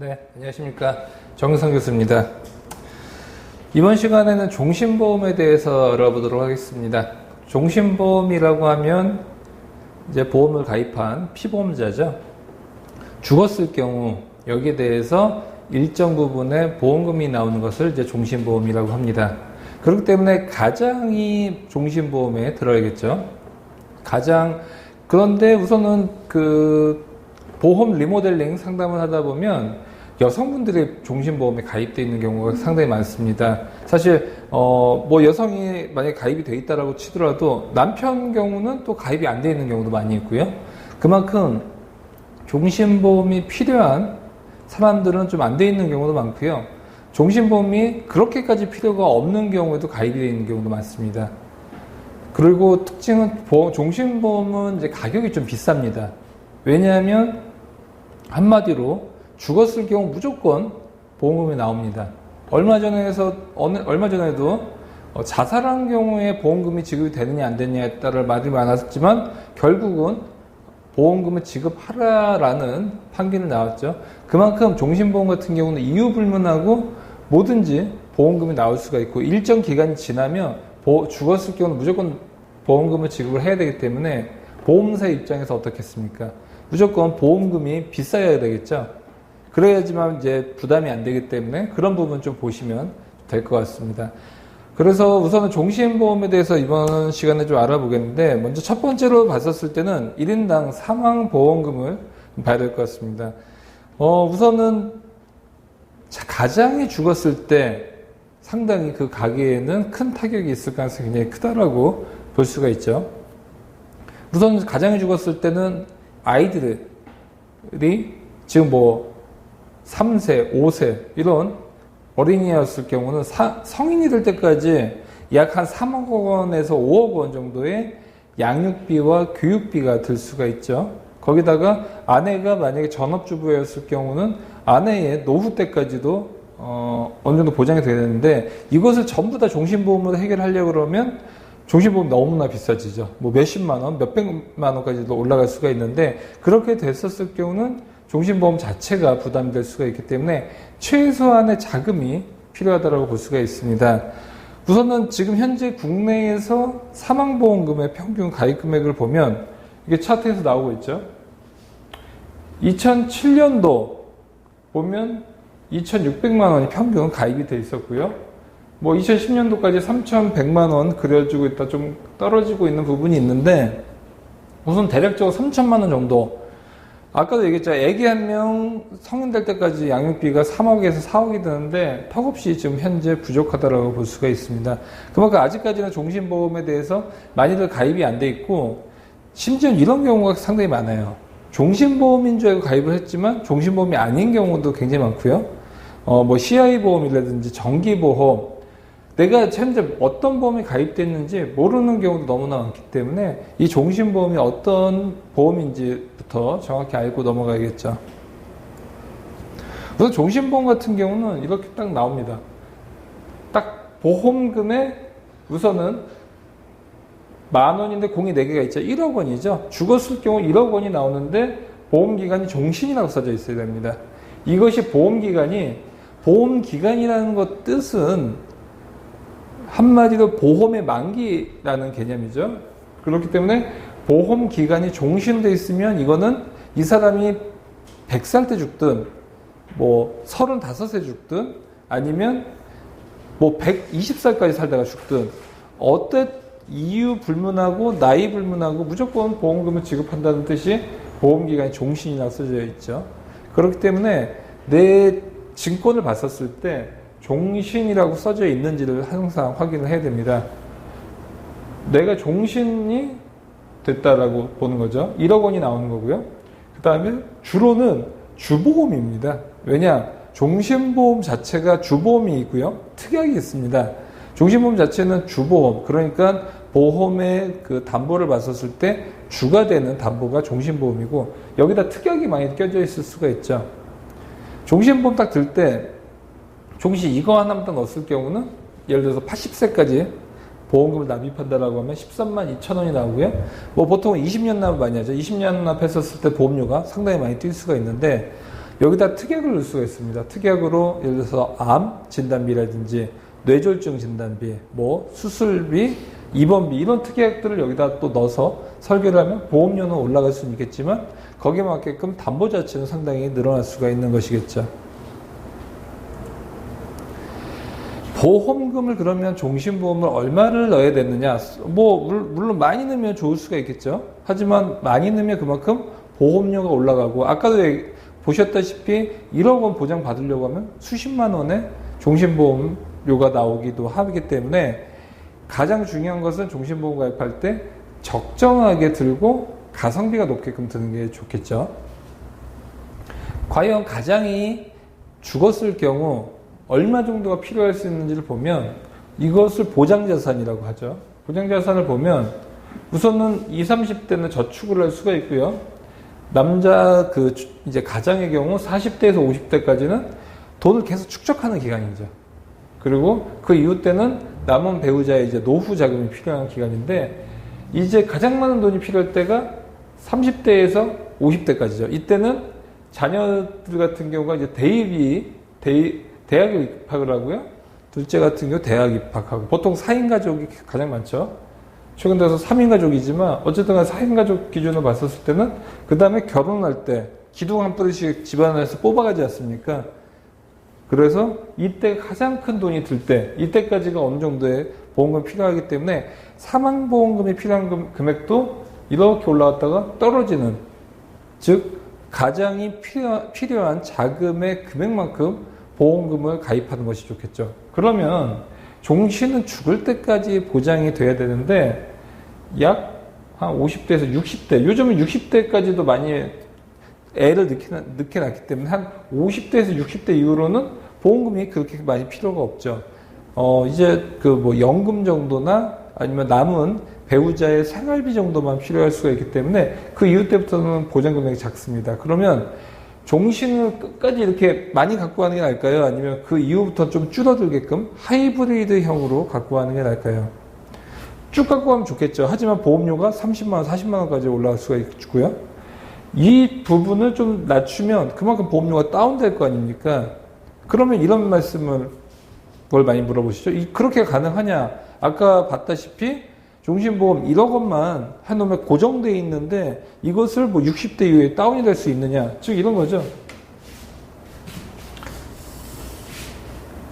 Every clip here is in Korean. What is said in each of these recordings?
네, 안녕하십니까. 정유성 교수입니다. 이번 시간에는 종신보험에 대해서 알아보도록 하겠습니다. 종신보험이라고 하면 이제 보험을 가입한 피보험자죠. 죽었을 경우 여기에 대해서 일정 부분의 보험금이 나오는 것을 이제 종신보험이라고 합니다. 그렇기 때문에 가장이 종신보험에 들어야겠죠. 그런데 우선은 그 보험 리모델링 상담을 하다 보면 여성분들의 종신보험에 가입되어 있는 경우가 상당히 많습니다. 사실 뭐 여성이 만약에 가입이 되어 있다라고 치더라도 남편 경우는 또 가입이 안 되어 있는 경우도 많이 있고요. 그만큼 종신보험이 필요한 사람들은 좀 안 되어 있는 경우도 많고요. 종신보험이 그렇게까지 필요가 없는 경우에도 가입이 되어 있는 경우도 많습니다. 그리고 특징은 종신보험은 이제 가격이 좀 비쌉니다. 왜냐하면 한마디로 죽었을 경우 무조건 보험금이 나옵니다. 얼마 전에도 자살한 경우에 보험금이 지급이 되느냐 안 되느냐에 따라 말이 많았지만 결국은 보험금을 지급하라라는 판결이 나왔죠. 그만큼 종신보험 같은 경우는 이유 불문하고 뭐든지 보험금이 나올 수가 있고 일정 기간이 지나면 죽었을 경우는 무조건 보험금을 지급을 해야 되기 때문에 보험사 입장에서 어떻겠습니까? 무조건 보험금이 비싸야 되겠죠. 그래야지만 이제 부담이 안 되기 때문에 그런 부분 좀 보시면 될 것 같습니다. 그래서 우선은 종신보험에 대해서 이번 시간에 좀 알아보겠는데 먼저 첫 번째로 봤었을 때는 1인당 사망보험금을 봐야 될 것 같습니다. 우선은 가장이 죽었을 때 상당히 그 가계에는 큰 타격이 있을 가능성이 굉장히 크다라고 볼 수가 있죠. 우선 가장이 죽었을 때는 아이들이 지금 뭐 3세, 5세 이런 어린이였을 경우는 성인이 될 때까지 약 한 3억 원에서 5억 원 정도의 양육비와 교육비가 들 수가 있죠. 거기다가 아내가 만약에 전업주부였을 경우는 아내의 노후 때까지도 어느 정도 보장이 돼야 되는데 이것을 전부 다 종신보험으로 해결하려고 그러면 종신보험 너무나 비싸지죠. 뭐 몇십만 원, 몇백만 원까지도 올라갈 수가 있는데 그렇게 됐었을 경우는 종신보험 자체가 부담이 될 수가 있기 때문에 최소한의 자금이 필요하다고 볼 수가 있습니다. 우선은 지금 현재 국내에서 사망보험금의 평균 가입 금액을 보면 이게 차트에서 나오고 있죠. 2007년도 보면 2,600만 원이 평균 가입이 돼 있었고요. 뭐 2010년도까지 3,100만 원 그려주고 있다 좀 떨어지고 있는 부분이 있는데 우선 대략적으로 3,000만 원 정도. 아까도 얘기했죠. 애기 한 명 성인 될 때까지 양육비가 3억에서 4억이 드는데 턱없이 지금 현재 부족하다고 볼 수가 있습니다. 그만큼 아직까지는 종신보험에 대해서 많이들 가입이 안 돼 있고 심지어 이런 경우가 상당히 많아요. 종신보험인 줄 알고 가입을 했지만 종신보험이 아닌 경우도 굉장히 많고요. 뭐 CI 보험이라든지 정기보험 내가 현재 어떤 보험이 가입됐는지 모르는 경우도 너무나 많기 때문에 이 종신보험이 어떤 보험인지부터 정확히 알고 넘어가야겠죠. 우선 종신보험 같은 경우는 이렇게 딱 나옵니다. 딱 보험금에 우선은 10,000원인데 공이 4개가 있죠. 1억 원이죠. 죽었을 경우 1억 원이 나오는데 보험기간이 종신이라고 써져 있어야 됩니다. 이것이 보험기간이라는 것 뜻은 한마디로 보험의 만기라는 개념이죠. 그렇기 때문에 보험기간이 종신되어 있으면 이거는 이 사람이 100살 때 죽든 뭐 35세 죽든 아니면 뭐 120살까지 살다가 죽든 이유 불문하고 나이 불문하고 무조건 보험금을 지급한다는 뜻이 보험기간이 종신이라고 써져 있죠. 그렇기 때문에 내 증권을 봤었을 때 종신이라고 써져 있는지를 항상 확인을 해야 됩니다. 내가 종신이 됐다라고 보는 거죠. 1억 원이 나오는 거고요. 그 다음에 주로는 주보험입니다. 왜냐? 종신보험 자체가 주보험이 있고요. 특약이 있습니다. 종신보험 자체는 주보험, 그러니까 보험의 그 담보를 봤었을 때 주가 되는 담보가 종신보험이고 여기다 특약이 많이 껴져 있을 수가 있죠. 종신보험 딱 들 때 종신 이거 하나만 딱 넣었을 경우는 예를 들어서 80세까지 보험금을 납입한다라고 하면 13만 2천 원이 나오고요. 뭐 보통 20년 납을 많이 하죠. 20년 납했었을 때 보험료가 상당히 많이 뛸 수가 있는데 여기다 특약을 넣을 수가 있습니다. 특약으로 예를 들어서 암 진단비라든지 뇌졸중 진단비, 뭐 수술비, 입원비 이런 특약들을 여기다 또 넣어서 설계를 하면 보험료는 올라갈 수는 있겠지만 거기에 맞게끔 담보 자체는 상당히 늘어날 수가 있는 것이겠죠. 보험금을 그러면 종신보험을 얼마를 넣어야 되느냐? 뭐 물론 많이 넣으면 좋을 수가 있겠죠. 하지만 많이 넣으면 그만큼 보험료가 올라가고 아까도 보셨다시피 1억 원 보장 받으려고 하면 수십만 원의 종신보험료가 나오기도 하기 때문에 가장 중요한 것은 종신보험 가입할 때 적정하게 들고 가성비가 높게끔 드는 게 좋겠죠. 과연 가장이 죽었을 경우 얼마 정도가 필요할 수 있는지를 보면 이것을 보장자산이라고 하죠. 보장자산을 보면 우선은 20, 30대는 저축을 할 수가 있고요. 남자 이제 가장의 경우 40대에서 50대까지는 돈을 계속 축적하는 기간이죠. 그리고 그 이후 때는 남은 배우자의 이제 노후 자금이 필요한 기간인데 이제 가장 많은 돈이 필요할 때가 30대에서 50대까지죠. 이때는 자녀들 같은 경우가 이제 대학에 입학을 하고요. 둘째 같은 경우 대학 입학하고 보통 4인 가족이 가장 많죠. 최근 들어서 3인 가족이지만 어쨌든 4인 가족 기준으로 봤었을 때는 그 다음에 결혼할 때 기둥 한 뿌리씩 집안에서 뽑아가지 않습니까? 그래서 이때 가장 큰 돈이 들 때 이때까지가 어느 정도의 보험금이 필요하기 때문에 사망보험금이 필요한 금액도 이렇게 올라갔다가 떨어지는 즉 가장이 필요한 자금의 금액만큼 보험금을 가입하는 것이 좋겠죠. 그러면 종신은 죽을 때까지 보장이 돼야 되는데 약 한 50대에서 60대 요즘은 60대까지도 많이 애를 늦게 낳기 때문에 한 50대에서 60대 이후로는 보험금이 그렇게 많이 필요가 없죠. 이제 뭐 연금 정도나 아니면 남은 배우자의 생활비 정도만 필요할 수가 있기 때문에 그 이후 때부터는 보장 금액이 작습니다. 그러면 종신을 끝까지 이렇게 많이 갖고 가는 게 나을까요? 아니면 그 이후부터 좀 줄어들게끔 하이브리드형으로 갖고 가는 게 나을까요? 쭉 갖고 가면 좋겠죠. 하지만 보험료가 30만 원, 40만 원까지 올라갈 수가 있고요. 이 부분을 좀 낮추면 그만큼 보험료가 다운될 거 아닙니까? 그러면 이런 말씀을 뭘 많이 물어보시죠. 그렇게 가능하냐? 아까 봤다시피 종신보험 1억 원만 해놓으면 고정되어 있는데 이것을 뭐 60대 이후에 다운이 될 수 있느냐? 즉 이런 거죠.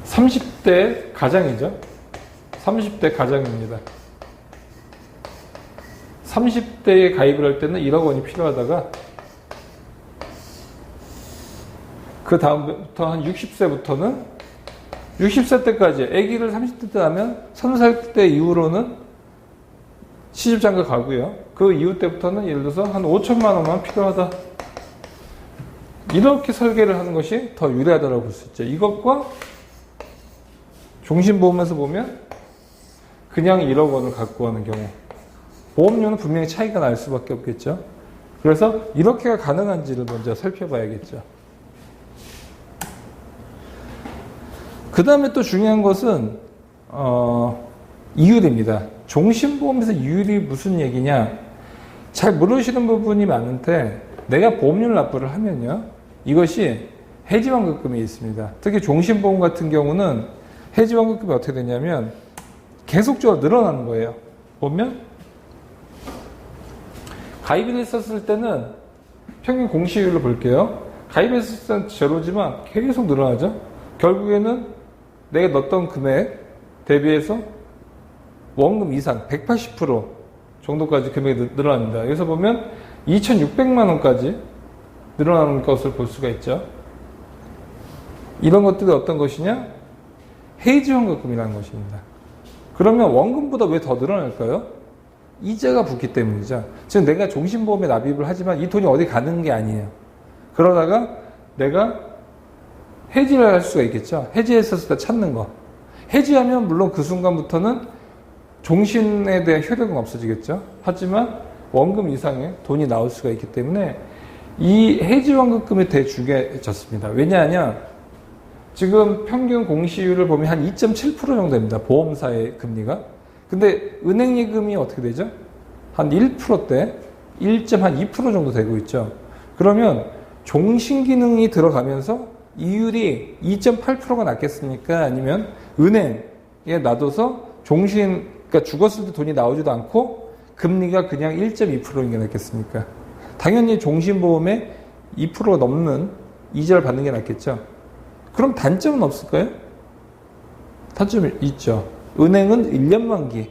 30대 가장이죠. 30대 가장입니다. 30대에 가입을 할 때는 1억 원이 필요하다가 그 다음부터 한 60세부터는 60세 때까지 아기를 30대 때 하면 30살 때 이후로는 시집장가 가고요. 그 이후 때부터는 예를 들어서 한 5천만 원만 필요하다. 이렇게 설계를 하는 것이 더 유리하다고 볼 수 있죠. 이것과 종신보험에서 보면 그냥 1억 원을 갖고 가는 경우 보험료는 분명히 차이가 날 수밖에 없겠죠. 그래서 이렇게가 가능한지를 먼저 살펴봐야겠죠. 그 다음에 또 중요한 것은 이율입니다. 종신보험에서 이율이 무슨 얘기냐? 잘 모르시는 부분이 많은데 내가 보험료를 납부를 하면요. 이것이 해지환급금이 있습니다. 특히 종신보험 같은 경우는 해지환급금이 어떻게 되냐면 계속적으로 늘어나는 거예요. 보면 가입을 했었을 때는 평균 공시율로 볼게요. 가입했을 때는 제로지만 계속 늘어나죠. 결국에는 내가 넣었던 금액 대비해서 원금 이상 180% 정도까지 금액이 늘어납니다. 여기서 보면 2,600만 원까지 늘어나는 것을 볼 수가 있죠. 이런 것들이 어떤 것이냐? 해지환급금이라는 것입니다. 그러면 원금보다 왜 더 늘어날까요? 이자가 붙기 때문이죠. 즉 내가 종신보험에 납입을 하지만 이 돈이 어디 가는 게 아니에요. 그러다가 내가 해지를 할 수가 있겠죠. 해지했었을 때 찾는 거. 해지하면 물론 그 순간부터는 종신에 대한 효력은 없어지겠죠. 하지만 원금 이상의 돈이 나올 수가 있기 때문에 이 해지환급금이 되게 중요해졌습니다. 왜냐하면 지금 평균 공시율을 보면 한 2.7% 정도 됩니다. 보험사의 금리가. 근데 은행 예금이 어떻게 되죠? 한 1%대 1.2% 정도 되고 있죠. 그러면 종신 기능이 들어가면서 이율이 2.8%가 낫겠습니까? 아니면 은행에 놔둬서 그러니까 죽었을 때 돈이 나오지도 않고 금리가 그냥 1.2%인 게 낫겠습니까? 당연히 종신보험에 2%가 넘는 이자를 받는 게 낫겠죠. 그럼 단점은 없을까요? 단점이 있죠. 은행은 1년 만기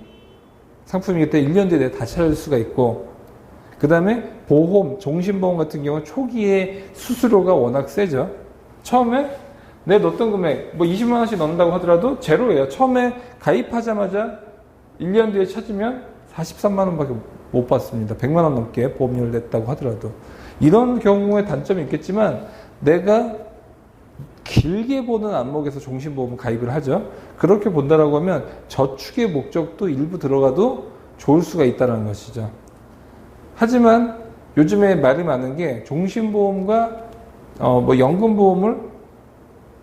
상품이기 때문에 1년 뒤에 다시 찾을 수가 있고, 그 다음에 보험, 종신보험 같은 경우는 초기에 수수료가 워낙 세죠. 처음에 내 넣었던 금액 뭐 20만 원씩 넣는다고 하더라도 제로예요. 처음에 가입하자마자 1년 뒤에 찾으면 43만 원밖에 못 받습니다. 100만 원 넘게 보험료를 냈다고 하더라도. 이런 경우에 단점이 있겠지만 내가 길게 보는 안목에서 종신보험 가입을 하죠. 그렇게 본다라고 하면 저축의 목적도 일부 들어가도 좋을 수가 있다는 것이죠. 하지만 요즘에 말이 많은 게 종신보험과 뭐 연금보험을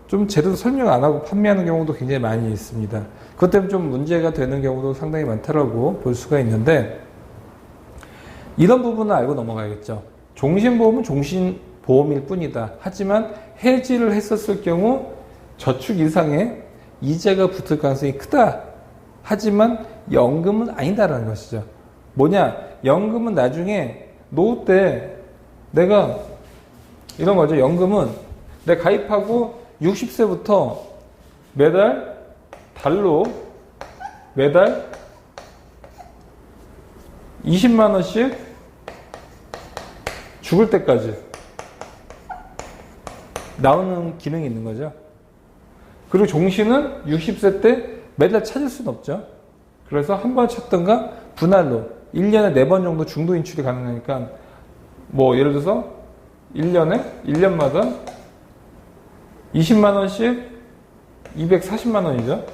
좀 제대로 설명 안 하고 판매하는 경우도 굉장히 많이 있습니다. 그것 때문에 좀 문제가 되는 경우도 상당히 많다라고 볼 수가 있는데, 이런 부분은 알고 넘어가야겠죠. 종신보험은 종신보험일 뿐이다. 하지만 해지를 했었을 경우 저축 이상의 이자가 붙을 가능성이 크다. 하지만 연금은 아니다라는 것이죠. 뭐냐? 연금은 나중에 노후 때 내가 이런 거죠. 연금은 내가 가입하고 60세부터 매달 달로 매달 20만 원씩 죽을 때까지 나오는 기능이 있는 거죠. 그리고 종신은 60세 때 매달 찾을 수는 없죠. 그래서 한 번 찾던가 분할로 1년에 4번 정도 중도 인출이 가능하니까 뭐 예를 들어서 1년마다 20만 원씩 240만 원이죠.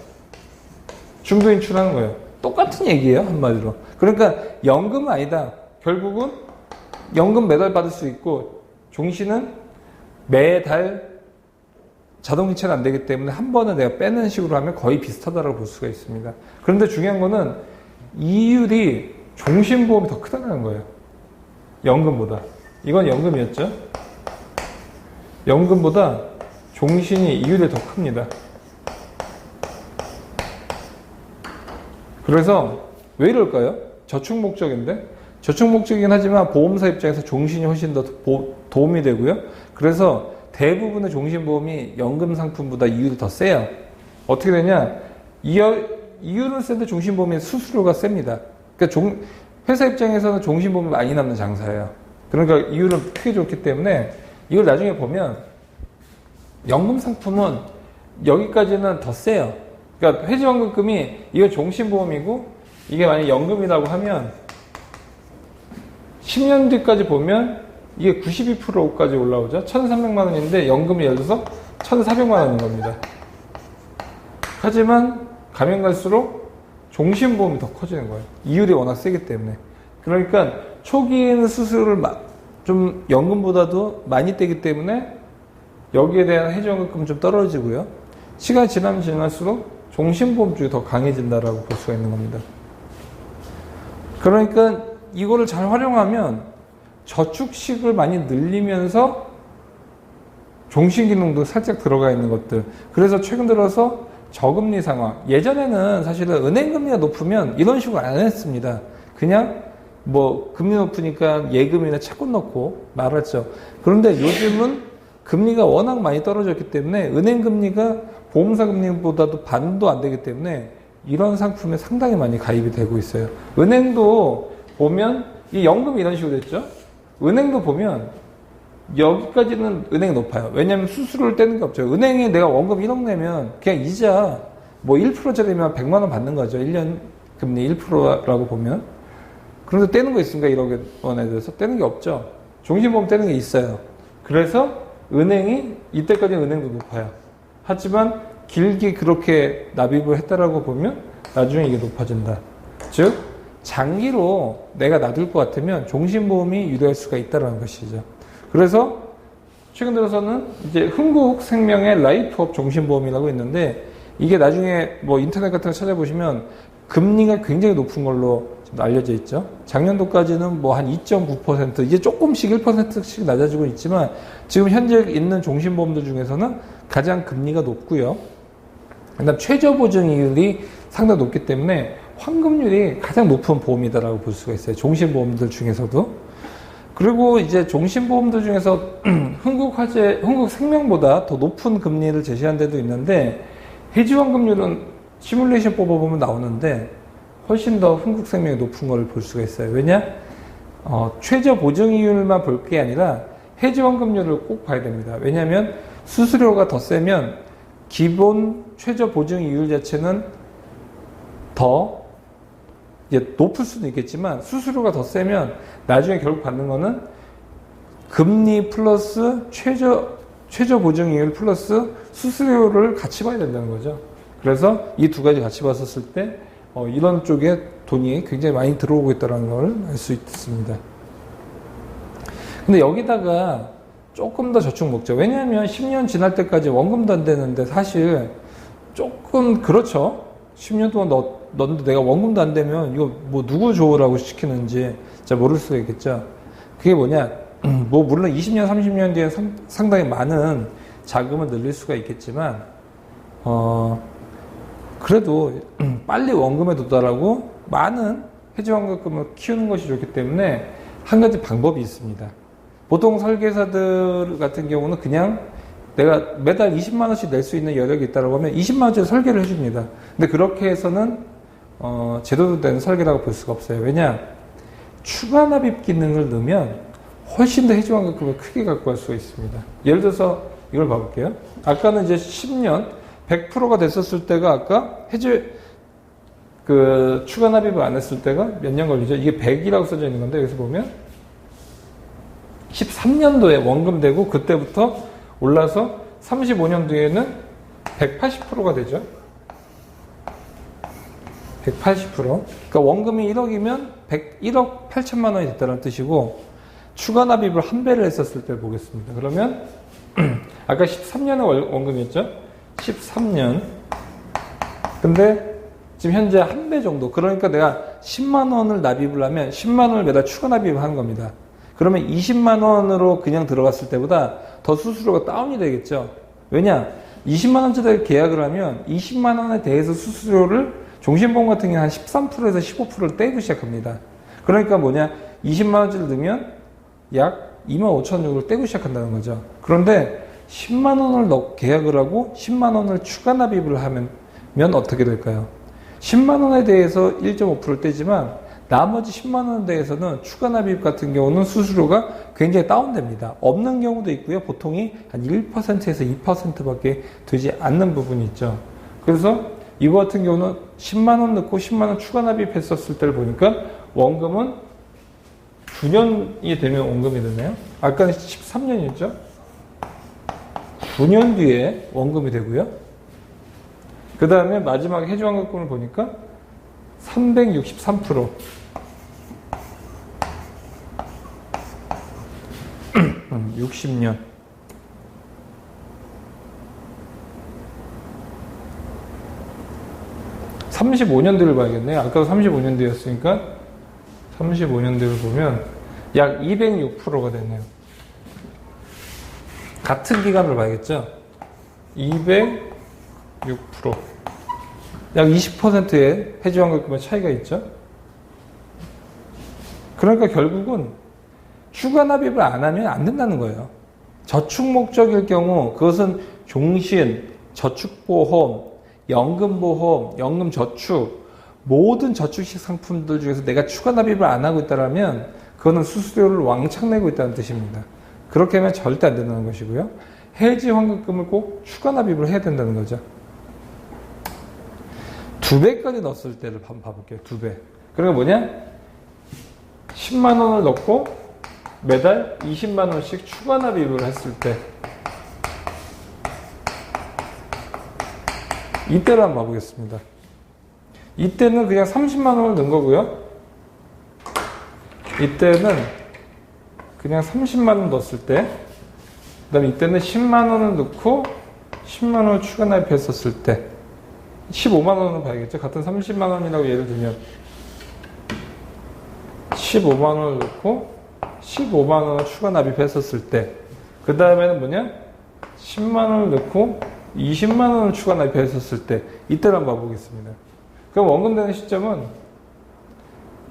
중도 인출하는 거예요. 똑같은 얘기예요, 한마디로. 그러니까 연금은 아니다. 결국은 연금 매달 받을 수 있고 종신은 매달 자동이체는 안 되기 때문에 한 번은 내가 빼는 식으로 하면 거의 비슷하다고 볼 수가 있습니다. 그런데 중요한 거는 이율이 종신보험이 더 크다는 거예요. 연금보다. 이건 연금이었죠. 연금보다 종신이 이율이 더 큽니다. 그래서 왜 이럴까요? 저축 목적인데, 저축 목적이긴 하지만 보험사 입장에서 종신이 훨씬 더 도움이 되고요. 그래서 대부분의 종신보험이 연금 상품보다 이율이 더 세요. 어떻게 되냐? 이율은 센데 종신보험의 수수료가 셉니다. 그러니까 회사 입장에서는 종신보험이 많이 남는 장사예요. 그러니까 이율은 크게 좋기 때문에 이걸 나중에 보면 연금 상품은 여기까지는 더 세요. 그러니까 회지연금금이 이건 종신보험이고 이게 만약 연금이라고 하면 10년 뒤까지 보면 이게 92%까지 올라오죠. 1,300만 원인데 연금이 예를 들어서 1,400만 원인 겁니다. 하지만 가면 갈수록 종신보험이 더 커지는 거예요. 이율이 워낙 세기 때문에. 그러니까 초기에는 수수료를 좀 연금보다도 많이 떼기 때문에 여기에 대한 해지연금은 좀 떨어지고요. 시간이 지나면 지날수록 종신보험 쪽이 더 강해진다라고 볼 수가 있는 겁니다. 그러니까 이거를 잘 활용하면 저축식을 많이 늘리면서 종신 기능도 살짝 들어가 있는 것들. 그래서 최근 들어서 저금리 상황. 예전에는 사실은 은행 금리가 높으면 이런 식으로 안 했습니다. 그냥 뭐 금리 높으니까 예금이나 채권 넣고 말았죠. 그런데 요즘은 금리가 워낙 많이 떨어졌기 때문에 은행 금리가 보험사 금리보다도 반도 안 되기 때문에 이런 상품에 상당히 많이 가입이 되고 있어요. 은행도 보면 이 연금이 이런 식으로 됐죠. 은행도 보면 여기까지는 은행이 높아요. 왜냐하면 수수료를 떼는 게 없죠. 은행에 내가 원금 1억 내면 그냥 이자 뭐 1%짜리면 100만 원 받는 거죠. 1년 금리 1%라고 보면. 그런데 떼는 거 있습니까? 1억 원에 대해서 떼는 게 없죠. 종신보험 떼는 게 있어요. 그래서 은행이 이때까지는 은행도 높아요. 하지만 길게 그렇게 납입을 했다라고 보면 나중에 이게 높아진다. 즉 장기로 내가 놔둘 것 같으면 종신보험이 유리할 수가 있다는 것이죠. 그래서 최근 들어서는 이제 흥국생명의 라이프업 종신보험이라고 있는데 이게 나중에 뭐 인터넷 같은 거 찾아보시면 금리가 굉장히 높은 걸로 알려져 있죠. 작년도까지는 뭐 한 2.9%, 이제 조금씩 1%씩 낮아지고 있지만 지금 현재 있는 종신보험들 중에서는 가장 금리가 높고요. 그다음 최저 보증이율이 상당히 높기 때문에 환급률이 가장 높은 보험이다라고 볼 수가 있어요. 종신보험들 중에서도. 그리고 이제 종신보험들 중에서 흥국생명보다 더 높은 금리를 제시한 데도 있는데 해지환급률은 시뮬레이션 뽑아보면 나오는데 훨씬 더 흥국생명이 높은 걸 볼 수가 있어요. 왜냐? 최저 보증이율만 볼 게 아니라 해지환급률을 꼭 봐야 됩니다. 왜냐하면 수수료가 더 세면 기본 최저 보증이율 자체는 더 이제 높을 수도 있겠지만 수수료가 더 세면 나중에 결국 받는 거는 금리 플러스 최저 보증이율 플러스 수수료를 같이 봐야 된다는 거죠. 그래서 이 두 가지 같이 봤었을 때 이런 쪽에 돈이 굉장히 많이 들어오고 있다는 걸 알 수 있습니다. 근데 여기다가 조금 더 저축 목적. 왜냐하면 10년 지날 때까지 원금도 안 되는데 사실 조금 그렇죠. 10년 동안 넣었는데 내가 원금도 안 되면 이거 뭐 누구 좋으라고 시키는지 잘 모를 수가 있겠죠. 그게 뭐냐. 뭐 물론 20년, 30년 뒤에 상당히 많은 자금을 늘릴 수가 있겠지만 그래도 빨리 원금에 도달하고 많은 해지환급금을 키우는 것이 좋기 때문에 한 가지 방법이 있습니다. 보통 설계사들 같은 경우는 그냥 내가 매달 20만 원씩 낼 수 있는 여력이 있다고 하면 20만 원짜리 설계를 해줍니다. 근데 그렇게 해서는 제대로 된 설계라고 볼 수가 없어요. 왜냐? 추가 납입 기능을 넣으면 훨씬 더 해지환급금을 크게 갖고 갈 수가 있습니다. 예를 들어서 이걸 봐볼게요. 아까는 이제 10년 100%가 됐었을 때가 아까 추가 납입을 안 했을 때가 몇 년 걸리죠? 이게 100이라고 써져 있는 건데 여기서 보면 13년도에 원금되고 그때부터 올라서 35년 뒤에는 180%가 되죠. 180%. 그러니까 원금이 1억이면 1억 8천만 원이 됐다는 뜻이고 추가 납입을 한 배를 했었을 때 보겠습니다. 그러면 아까 13년의 원금이었죠? 13년. 근데 지금 현재 한 배 정도. 그러니까 내가 10만 원을 납입을 하면 10만 원을 매달 추가 납입을 하는 겁니다. 그러면 20만 원으로 그냥 들어갔을 때보다 더 수수료가 다운이 되겠죠. 왜냐? 20만 원짜리 계약을 하면 20만 원에 대해서 수수료를 종신보험 같은 경우는 한 13%에서 15%를 떼고 시작합니다. 그러니까 뭐냐? 20만 원짜리 넣으면 약 2만 5천 정도를 떼고 시작한다는 거죠. 그런데 10만 원을 계약을 하고 10만 원을 추가 납입을 하면 어떻게 될까요? 10만 원에 대해서 1.5%를 떼지만 나머지 10만 원에 대해서는 추가 납입 같은 경우는 수수료가 굉장히 다운됩니다. 없는 경우도 있고요. 보통이 한 1%에서 2%밖에 되지 않는 부분이 있죠. 그래서 이거 같은 경우는 10만 원 넣고 10만 원 추가 납입했었을 때를 보니까 원금은 9년이 되면 원금이 되네요. 아까는 13년이었죠. 9년 뒤에 원금이 되고요. 그 다음에 마지막에 해지환급금을 보니까 363%. 60년. 35년도를 봐야겠네요. 아까도 35년도였으니까 35년도를 보면 약 206%가 됐네요. 같은 기간을 봐야겠죠. 206%. 약 20%의 해지환급금의 차이가 있죠. 그러니까 결국은 추가 납입을 안 하면 안 된다는 거예요. 저축 목적일 경우 그것은 종신, 저축보험, 연금보험, 연금저축 모든 저축식 상품들 중에서 내가 추가 납입을 안 하고 있다면 그거는 수수료를 왕창 내고 있다는 뜻입니다. 그렇게 하면 절대 안 된다는 것이고요. 해지환급금을 꼭 추가 납입을 해야 된다는 거죠. 2배까지 넣었을 때를 한번 봐볼게요. 2배. 그러니까 뭐냐? 10만 원을 넣고 매달 20만 원씩 추가 납입을 했을 때 이때를 한번 봐보겠습니다. 이때는 그냥 30만 원을 넣은 거고요. 이때는 그냥 30만 원 넣었을 때 그 다음에 이때는 10만 원을 넣고 10만 원을 추가 납입했었을 때 15만 원을 봐야겠죠. 같은 30만 원이라고 예를 들면 15만 원을 넣고 15만 원을 추가 납입했었을 때, 그 다음에는 뭐냐? 10만 원을 넣고 20만 원을 추가 납입했었을 때, 이때를 한번 봐보겠습니다. 그럼 원금되는 시점은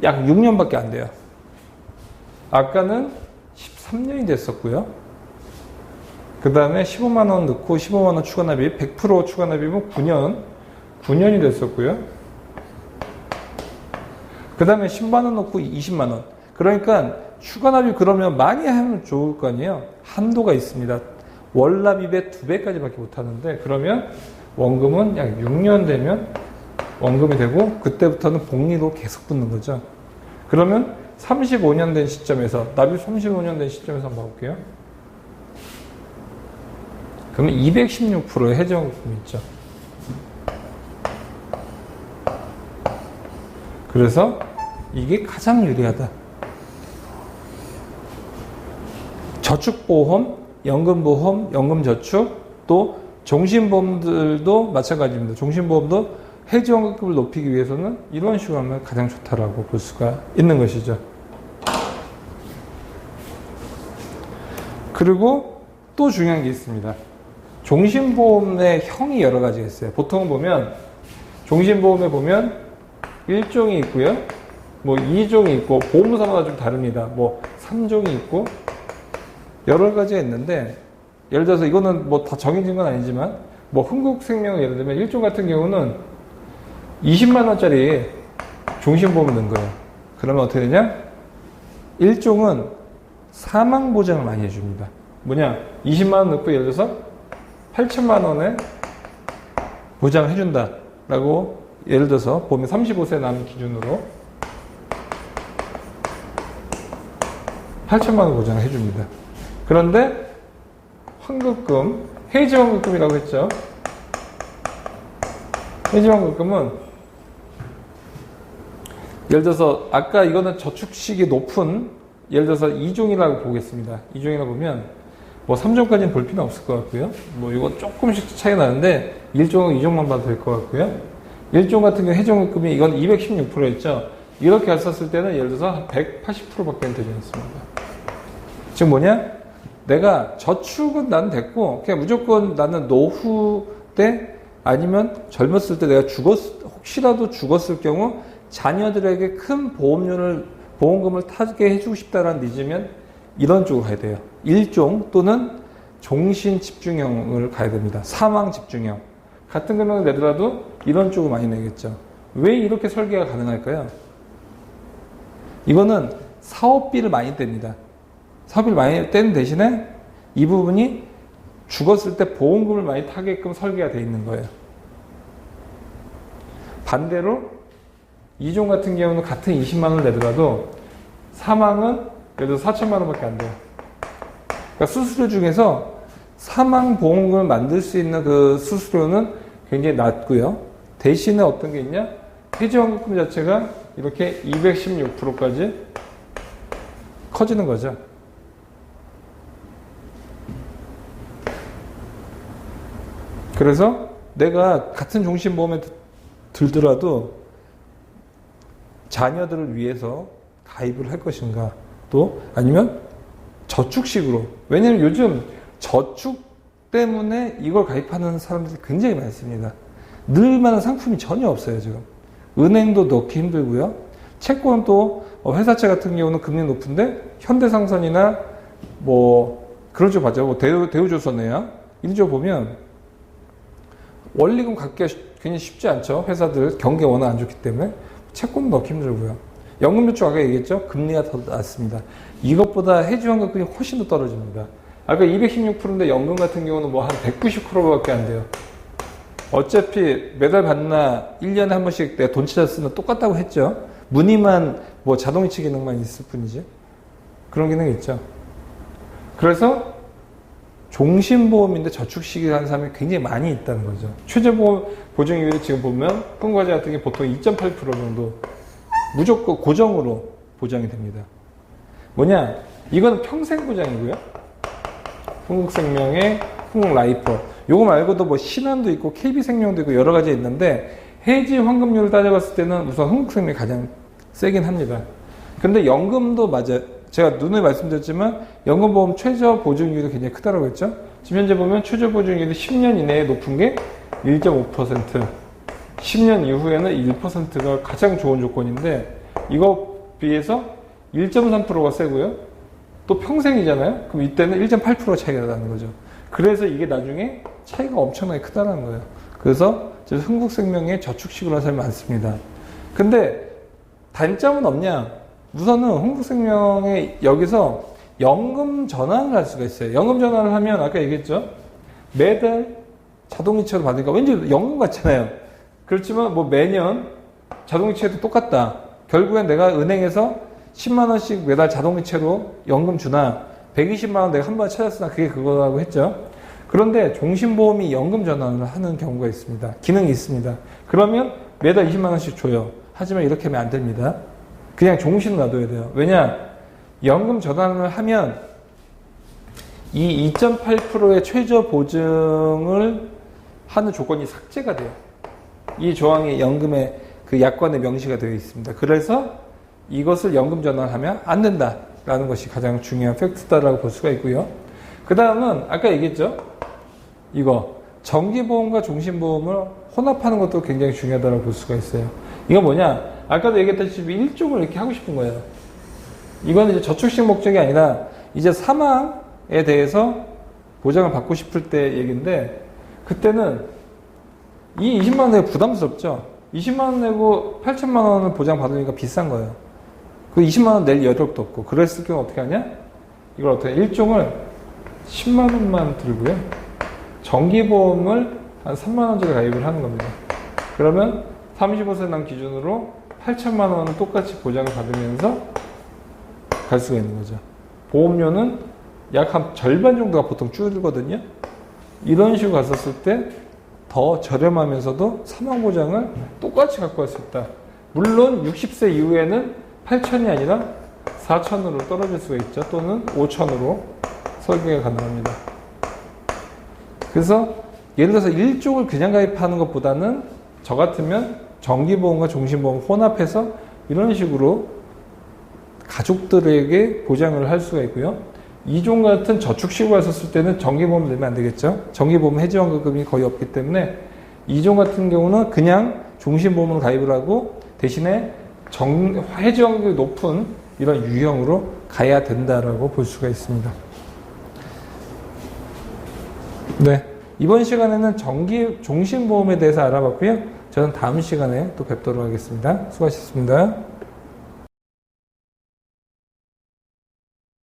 약 6년밖에 안 돼요. 아까는 13년이 됐었고요. 그 다음에 15만 원 넣고 15만 원 추가 납입, 100% 추가 납입은 9년이 됐었고요. 그 다음에 10만 원 넣고 20만 원. 그러니까 추가 납입 그러면 많이 하면 좋을 거 아니에요. 한도가 있습니다. 월 납입의 2배까지밖에 못 하는데, 그러면 원금은 약 6년 되면 원금이 되고, 그때부터는 복리로 계속 붙는 거죠. 그러면 35년 된 시점에서, 납입 35년 된 시점에서 한번 봐볼게요. 그러면 216%의 해지원금이 있죠. 그래서 이게 가장 유리하다. 저축보험, 연금보험, 연금저축, 또 종신보험들도 마찬가지입니다. 종신보험도 해지원금을 높이기 위해서는 이런 식으로 하면 가장 좋다라고 볼 수가 있는 것이죠. 그리고 또 중요한 게 있습니다. 종신보험의 형이 여러 가지가 있어요. 보통 보면 종신보험에 보면 1종이 있고요. 뭐 2종이 있고, 보험사마다 좀 다릅니다. 뭐 3종이 있고, 여러 가지가 있는데, 예를 들어서 이거는 뭐 다 정해진 건 아니지만, 뭐 흥국생명을 예를 들면 1종 같은 경우는 20만 원짜리 종신보험을 넣은 거예요. 그러면 어떻게 되냐? 1종은 사망보장을 많이 해줍니다. 뭐냐? 20만 원 넣고 예를 들어서 8천만 원에 보장을 해준다 라고, 예를 들어서 보면 35세 남 기준으로 8천만 원 보장을 해줍니다. 그런데 환급금, 해지환급금이라고 했죠. 해지환급금은 예를 들어서 아까 이거는 저축식이 높은, 예를 들어서 2종이라고 보겠습니다. 2종이라고 보면 뭐 3종까지는 볼 필요는 없을 것 같고요. 뭐 이건 조금씩 차이 나는데 1종은 2종만 봐도 될 것 같고요. 1종 같은 경우 해지환급금이 이건 216%였죠. 이렇게 갔었을 때는 예를 들어서 한 180%밖에 되지 않습니다. 즉 뭐냐? 내가 저축은 난 됐고, 그냥 무조건 나는 노후 때 아니면 젊었을 때 내가 혹시라도 죽었을 경우 자녀들에게 큰 보험금을 타게 해주고 싶다라는 니즈면 이런 쪽으로 가야 돼요. 1종 또는 종신 집중형을 가야 됩니다. 사망 집중형. 같은 금액을 내더라도 이런 쪽으로 많이 내겠죠. 왜 이렇게 설계가 가능할까요? 이거는 사업비를 많이 뗍니다. 사업비를 많이 떼는 대신에 이 부분이 죽었을 때 보험금을 많이 타게끔 설계가 되어 있는 거예요. 반대로 2종 같은 경우는 같은 20만 원을 내더라도 사망은 예를 들어 4천만 원밖에 안 돼요. 그러니까 수수료 중에서 사망보험금을 만들 수 있는 그 수수료는 굉장히 낮고요. 대신에 어떤 게 있냐? 해지환급금 자체가 이렇게 216%까지 커지는 거죠. 그래서 내가 같은 종신보험에 들더라도 자녀들을 위해서 가입을 할 것인가, 또 아니면 저축식으로, 왜냐하면 요즘 저축 때문에 이걸 가입하는 사람들이 굉장히 많습니다. 늘만한 상품이 전혀 없어요. 지금 은행도 넣기 힘들고요. 채권 또 회사채 같은 경우는 금리 높은데 현대상선이나 뭐 그런 쪽 봐죠. 뭐 대우조선해야 이런 쪽 보면 원리금 갖기가 굉장히 쉽지 않죠. 회사들 경기가 워낙 안 좋기 때문에 채권 넣기 힘들고요. 연금저축 아까 얘기했죠. 금리가 더 낮습니다. 이것보다 해지환급금이 훨씬 더 떨어집니다. 아까 216%인데 연금 같은 경우는 뭐 한 190%밖에 안 돼요. 어차피 매달 받나 1년에 한 번씩 내가 돈 찾았으면 똑같다고 했죠. 무늬만 뭐 자동이체 기능만 있을 뿐이지. 그런 기능이 있죠. 그래서 종신보험인데 저축식을 하는 사람이 굉장히 많이 있다는 거죠. 최저보험 보증이율이 지금 보면 흥과제 같은 게 보통 2.8% 정도 무조건 고정으로 보장이 됩니다. 뭐냐? 이거는 평생 보장이고요. 흥국생명의 흥국라이프. 요거 말고도 뭐 신한도 있고 KB생명도 있고 여러 가지 있는데 해지 환급률을 따져봤을 때는 우선 흥국생명이 가장 세긴 합니다. 근데 연금도 맞아요. 제가 누누이 말씀드렸지만 연금보험 최저 보증률이 굉장히 크다고 했죠. 지금 현재 보면 최저 보증률이 10년 이내에 높은 게 1.5%, 10년 이후에는 1%가 가장 좋은 조건인데 이거 비해서 1.3%가 세고요. 또 평생이잖아요. 그럼 이때는 1.8% 차이가 나는 거죠. 그래서 이게 나중에 차이가 엄청나게 크다는 거예요. 그래서 흥국생명에 저축식으로 하는 사람이 많습니다. 근데 단점은 없냐? 우선은 흥국생명에 여기서 연금 전환을 할 수가 있어요. 연금 전환을 하면 아까 얘기했죠. 매달 자동이체로 받으니까 왠지 연금 같잖아요. 그렇지만 뭐 매년 자동이체도 똑같다. 결국엔 내가 은행에서 10만 원씩 매달 자동이체로 연금 주나 120만 원 내가 한 번에 찾았으나 그게 그거라고 했죠. 그런데 종신보험이 연금 전환을 하는 경우가 있습니다. 기능이 있습니다. 그러면 매달 20만 원씩 줘요. 하지만 이렇게 하면 안 됩니다. 그냥 종신을 놔둬야 돼요. 왜냐? 연금 전환을 하면 이 2.8%의 최저 보증을 하는 조건이 삭제가 돼요. 이 조항이 연금의 그 약관에 명시가 되어 있습니다. 그래서 이것을 연금 전환하면 안 된다라는 것이 가장 중요한 팩트다라고 볼 수가 있고요. 그 다음은 아까 얘기했죠. 이거 정기보험과 종신보험을 혼합하는 것도 굉장히 중요하다고 볼 수가 있어요. 이거 뭐냐? 아까도 얘기했다시피 일종을 이렇게 하고 싶은 거예요. 이거는 이제 저축식 목적이 아니라 이제 사망에 대해서 보장을 받고 싶을 때 얘기인데 그때는 이 20만 원 내고 부담스럽죠. 20만 원 내고 8천만 원을 보장받으니까 비싼 거예요. 그 20만 원 낼 여력도 없고 그랬을 경우 어떻게 하냐? 이걸 어떻게 일종을 10만 원만 들고요. 정기보험을 한 3만 원짜리 가입을 하는 겁니다. 그러면 35세 난 기준으로 8천만 원은 똑같이 보장을 받으면서 갈 수가 있는 거죠. 보험료는 약 한 절반 정도가 보통 줄거든요. 이런 식으로 갔었을 때 더 저렴하면서도 사망보장을 똑같이 갖고 갈 수 있다. 물론 60세 이후에는 8천이 아니라 4천으로 떨어질 수가 있죠. 또는 5천으로 설계가 가능합니다. 그래서 예를 들어서 일종을 그냥 가입하는 것보다는 저 같으면 정기보험과 종신보험 혼합해서 이런 식으로 가족들에게 보장을 할 수가 있고요. 이종 같은 저축식으로 했었을 때는 정기보험을 내면 안 되겠죠. 정기보험 해지환급금이 거의 없기 때문에 이종 같은 경우는 그냥 종신보험으로 가입을 하고 대신에 해지환급이 높은 이런 유형으로 가야 된다라고 볼 수가 있습니다. 네, 이번 시간에는 종신보험에 대해서 알아봤고요. 저는 다음 시간에 또 뵙도록 하겠습니다. 수고하셨습니다.